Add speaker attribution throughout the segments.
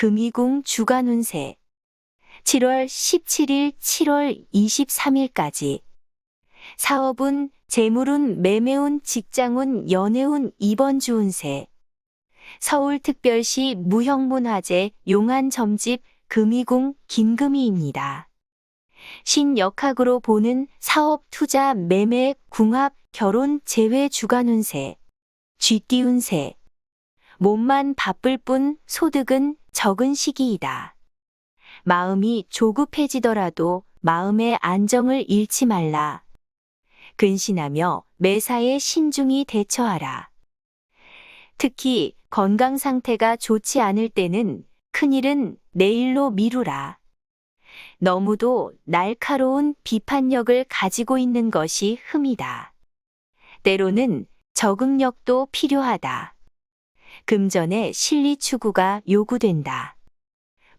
Speaker 1: 금이궁 주간 운세 7월 17일, 7월 23일까지 사업운, 재물운, 매매운, 직장운, 연애운, 이번 주 운세 서울특별시 무형문화재 용안점집 금이궁 김금희입니다. 신역학으로 보는 사업, 투자, 매매, 궁합, 결혼, 재회 주간 운세 쥐띠 운세 몸만 바쁠 뿐 소득은 적은 시기이다. 마음이 조급해지더라도 마음의 안정을 잃지 말라. 근신하며 매사에 신중히 대처하라. 특히 건강 상태가 좋지 않을 때는 큰일은 내일로 미루라. 너무도 날카로운 비판력을 가지고 있는 것이 흠이다. 때로는 적응력도 필요하다. 금전의 실리 추구가 요구된다.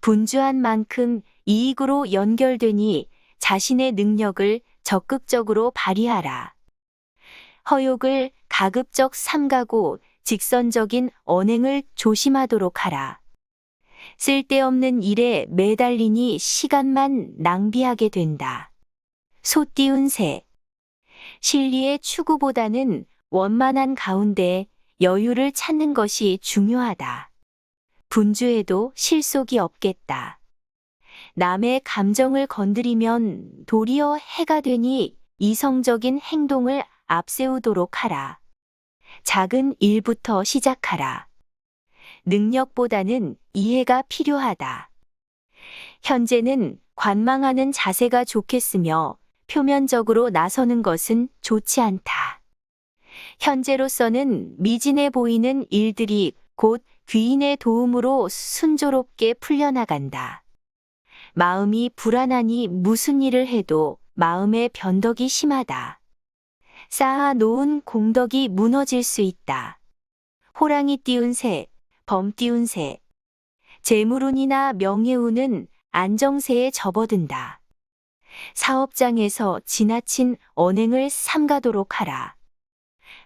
Speaker 1: 분주한 만큼 이익으로 연결되니 자신의 능력을 적극적으로 발휘하라. 허욕을 가급적 삼가고 직선적인 언행을 조심하도록 하라. 쓸데없는 일에 매달리니 시간만 낭비하게 된다. 소띠 운세 실리의 추구보다는 원만한 가운데 여유를 찾는 것이 중요하다. 분주해도 실속이 없겠다. 남의 감정을 건드리면 도리어 해가 되니 이성적인 행동을 앞세우도록 하라. 작은 일부터 시작하라. 능력보다는 이해가 필요하다. 현재는 관망하는 자세가 좋겠으며 표면적으로 나서는 것은 좋지 않다. 현재로서는 미진해 보이는 일들이 곧 귀인의 도움으로 순조롭게 풀려나간다. 마음이 불안하니 무슨 일을 해도 마음의 변덕이 심하다. 쌓아놓은 공덕이 무너질 수 있다. 호랑이 띠운 새, 범 띠운 새. 재물운이나 명예운은 안정세에 접어든다. 사업장에서 지나친 언행을 삼가도록 하라.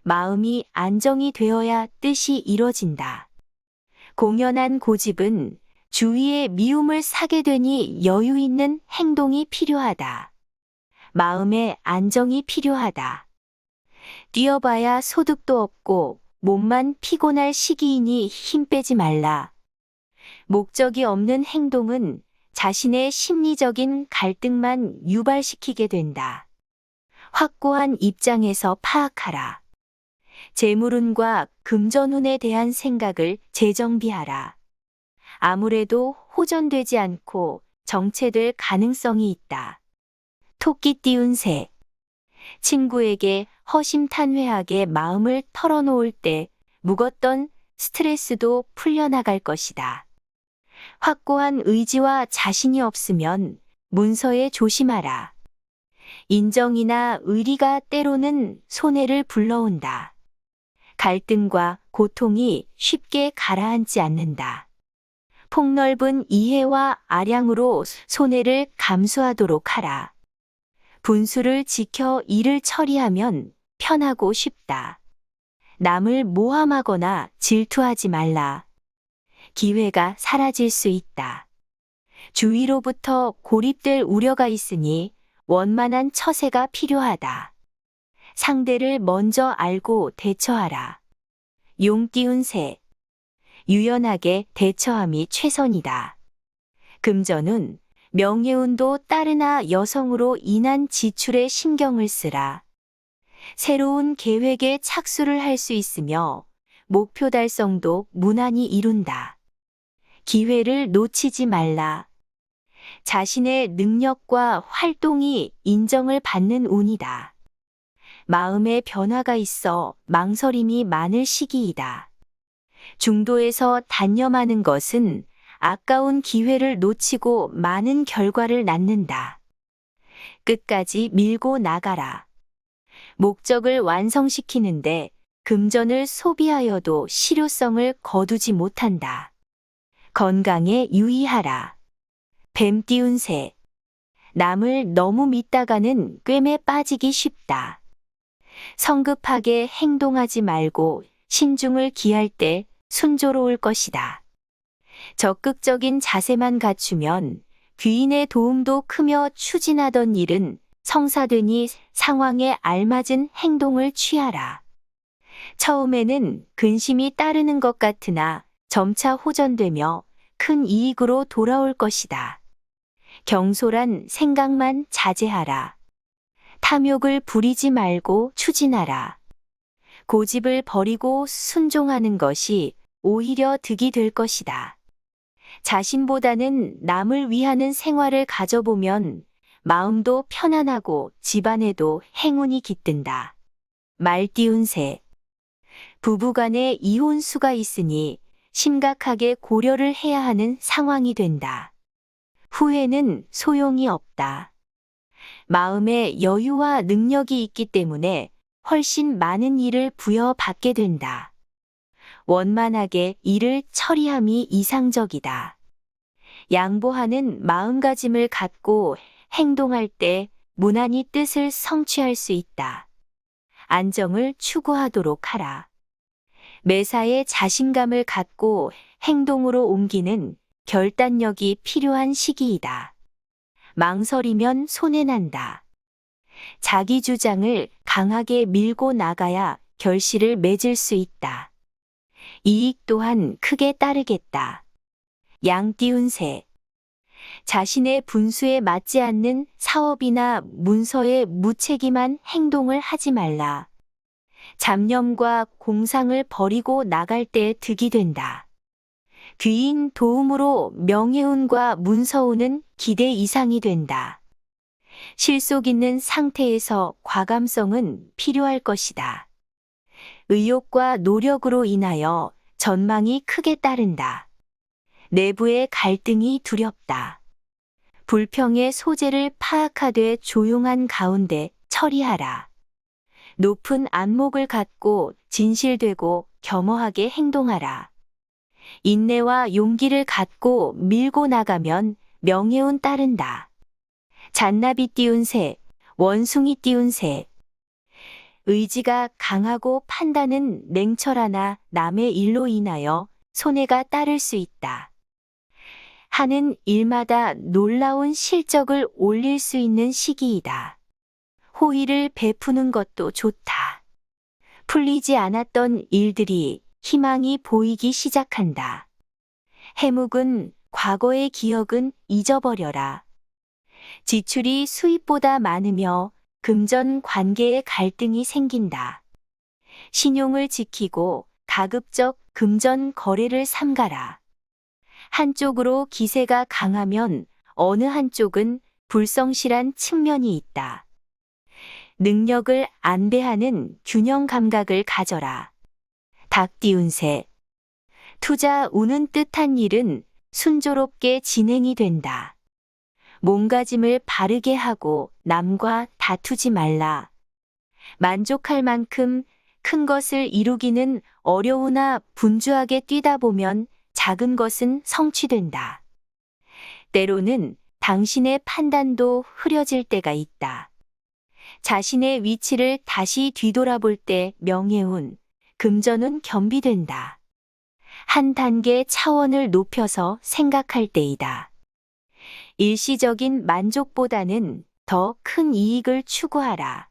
Speaker 1: 마음이 안정이 되어야 뜻이 이뤄진다. 공연한 고집은 주위의 미움을 사게 되니 여유 있는 행동이 필요하다. 마음의 안정이 필요하다. 뛰어봐야 소득도 없고 몸만 피곤할 시기이니 힘 빼지 말라. 목적이 없는 행동은 자신의 심리적인 갈등만 유발시키게 된다. 확고한 입장에서 파악하라. 재물운과 금전운에 대한 생각을 재정비하라. 아무래도 호전되지 않고 정체될 가능성이 있다. 토끼띠 운세 친구에게 허심탄회하게 마음을 털어놓을 때 묵었던 스트레스도 풀려나갈 것이다. 확고한 의지와 자신이 없으면 문서에 조심하라. 인정이나 의리가 때로는 손해를 불러온다. 갈등과 고통이 쉽게 가라앉지 않는다. 폭넓은 이해와 아량으로 손해를 감수하도록 하라. 분수를 지켜 일을 처리하면 편하고 쉽다. 남을 모함하거나 질투하지 말라. 기회가 사라질 수 있다. 주위로부터 고립될 우려가 있으니 원만한 처세가 필요하다. 상대를 먼저 알고 대처하라. 용 띠운 새 유연하게 대처함이 최선이다. 금전운, 명예운도 따르나 여성으로 인한 지출에 신경을 쓰라. 새로운 계획에 착수를 할 수 있으며 목표 달성도 무난히 이룬다. 기회를 놓치지 말라. 자신의 능력과 활동이 인정을 받는 운이다. 마음의 변화가 있어 망설임이 많을 시기이다. 중도에서 단념하는 것은 아까운 기회를 놓치고 많은 결과를 낳는다. 끝까지 밀고 나가라. 목적을 완성시키는데 금전을 소비하여도 실효성을 거두지 못한다. 건강에 유의하라. 뱀 띠운 새 남을 너무 믿다가는 꿰매 빠지기 쉽다. 성급하게 행동하지 말고 신중을 기할 때 순조로울 것이다. 적극적인 자세만 갖추면 귀인의 도움도 크며 추진하던 일은 성사되니 상황에 알맞은 행동을 취하라. 처음에는 근심이 따르는 것 같으나 점차 호전되며 큰 이익으로 돌아올 것이다. 경솔한 생각만 자제하라. 탐욕을 부리지 말고 추진하라. 고집을 버리고 순종하는 것이 오히려 득이 될 것이다. 자신보다는 남을 위하는 생활을 가져보면 마음도 편안하고 집안에도 행운이 깃든다. 말띠운 새. 부부간에 이혼수가 있으니 심각하게 고려를 해야 하는 상황이 된다. 후회는 소용이 없다. 마음에 여유와 능력이 있기 때문에 훨씬 많은 일을 부여받게 된다. 원만하게 일을 처리함이 이상적이다. 양보하는 마음가짐을 갖고 행동할 때 무난히 뜻을 성취할 수 있다. 안정을 추구하도록 하라. 매사에 자신감을 갖고 행동으로 옮기는 결단력이 필요한 시기이다. 망설이면 손해난다. 자기 주장을 강하게 밀고 나가야 결실을 맺을 수 있다. 이익 또한 크게 따르겠다. 양띠운 새. 자신의 분수에 맞지 않는 사업이나 문서에 무책임한 행동을 하지 말라. 잡념과 공상을 버리고 나갈 때 득이 된다. 귀인 도움으로 명예운과 문서운은 기대 이상이 된다. 실속 있는 상태에서 과감성은 필요할 것이다. 의욕과 노력으로 인하여 전망이 크게 따른다. 내부의 갈등이 두렵다. 불평의 소재를 파악하되 조용한 가운데 처리하라. 높은 안목을 갖고 진실되고 겸허하게 행동하라. 인내와 용기를 갖고 밀고 나가면 명예운 따른다. 잔나비 띄운 새, 원숭이 띄운 새. 의지가 강하고 판단은 냉철하나 남의 일로 인하여 손해가 따를 수 있다. 하는 일마다 놀라운 실적을 올릴 수 있는 시기이다. 호의를 베푸는 것도 좋다. 풀리지 않았던 일들이 희망이 보이기 시작한다. 해묵은 과거의 기억은 잊어버려라. 지출이 수입보다 많으며 금전 관계에 갈등이 생긴다. 신용을 지키고 가급적 금전 거래를 삼가라. 한쪽으로 기세가 강하면 어느 한쪽은 불성실한 측면이 있다. 능력을 안배하는 균형 감각을 가져라. 닭 띄운 새. 투자 우는 뜻한 일은 순조롭게 진행이 된다. 몸가짐을 바르게 하고 남과 다투지 말라. 만족할 만큼 큰 것을 이루기는 어려우나 분주하게 뛰다 보면 작은 것은 성취된다. 때로는 당신의 판단도 흐려질 때가 있다. 자신의 위치를 다시 뒤돌아볼 때 명예운, 금전은 겸비된다. 한 단계 차원을 높여서 생각할 때이다. 일시적인 만족보다는 더 큰 이익을 추구하라.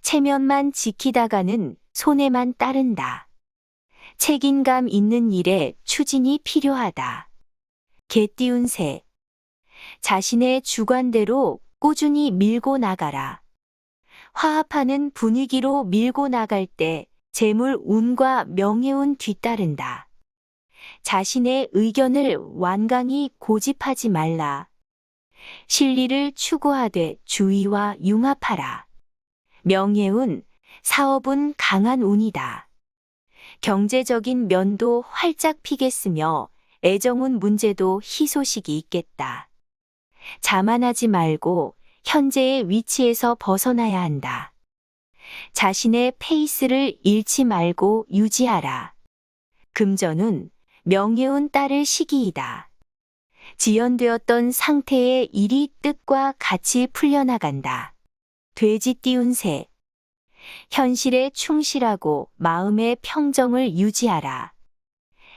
Speaker 1: 체면만 지키다가는 손해만 따른다. 책임감 있는 일에 추진이 필요하다. 개 띄운 새. 자신의 주관대로 꾸준히 밀고 나가라. 화합하는 분위기로 밀고 나갈 때 재물 운과 명예운 뒤따른다. 자신의 의견을 완강히 고집하지 말라. 실리를 추구하되 주의와 융합하라. 명예운, 사업은 강한 운이다. 경제적인 면도 활짝 피겠으며 애정운 문제도 희소식이 있겠다. 자만하지 말고 현재의 위치에서 벗어나야 한다. 자신의 페이스를 잃지 말고 유지하라. 금전운, 명예운 따를 시기이다. 지연되었던 상태의 일이 뜻과 같이 풀려나간다. 돼지 띄운 새. 현실에 충실하고 마음의 평정을 유지하라.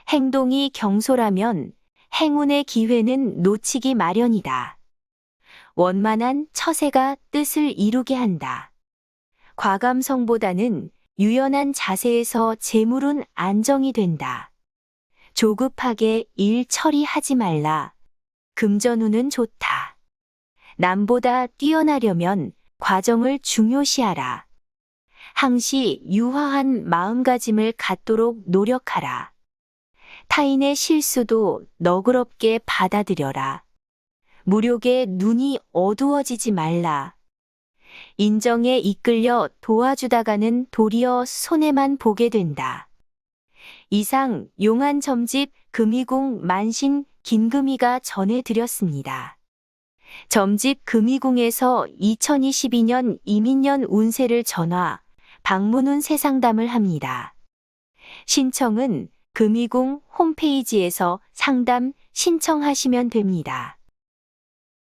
Speaker 1: 행동이 경솔하면 행운의 기회는 놓치기 마련이다. 원만한 처세가 뜻을 이루게 한다. 과감성보다는 유연한 자세에서 재물운 안정이 된다. 조급하게 일 처리하지 말라. 금전운은 좋다. 남보다 뛰어나려면 과정을 중요시하라. 항시 유화한 마음가짐을 갖도록 노력하라. 타인의 실수도 너그럽게 받아들여라. 무력에 눈이 어두워지지 말라. 인정에 이끌려 도와주다가는 도리어 손해만 보게 된다. 이상 용한 점집 금이궁 만신 김금희가 전해드렸습니다. 점집 금이궁에서 2022년 이민년 운세를 전화, 방문운 세상담을 합니다. 신청은 금이궁 홈페이지에서 상담 신청하시면 됩니다.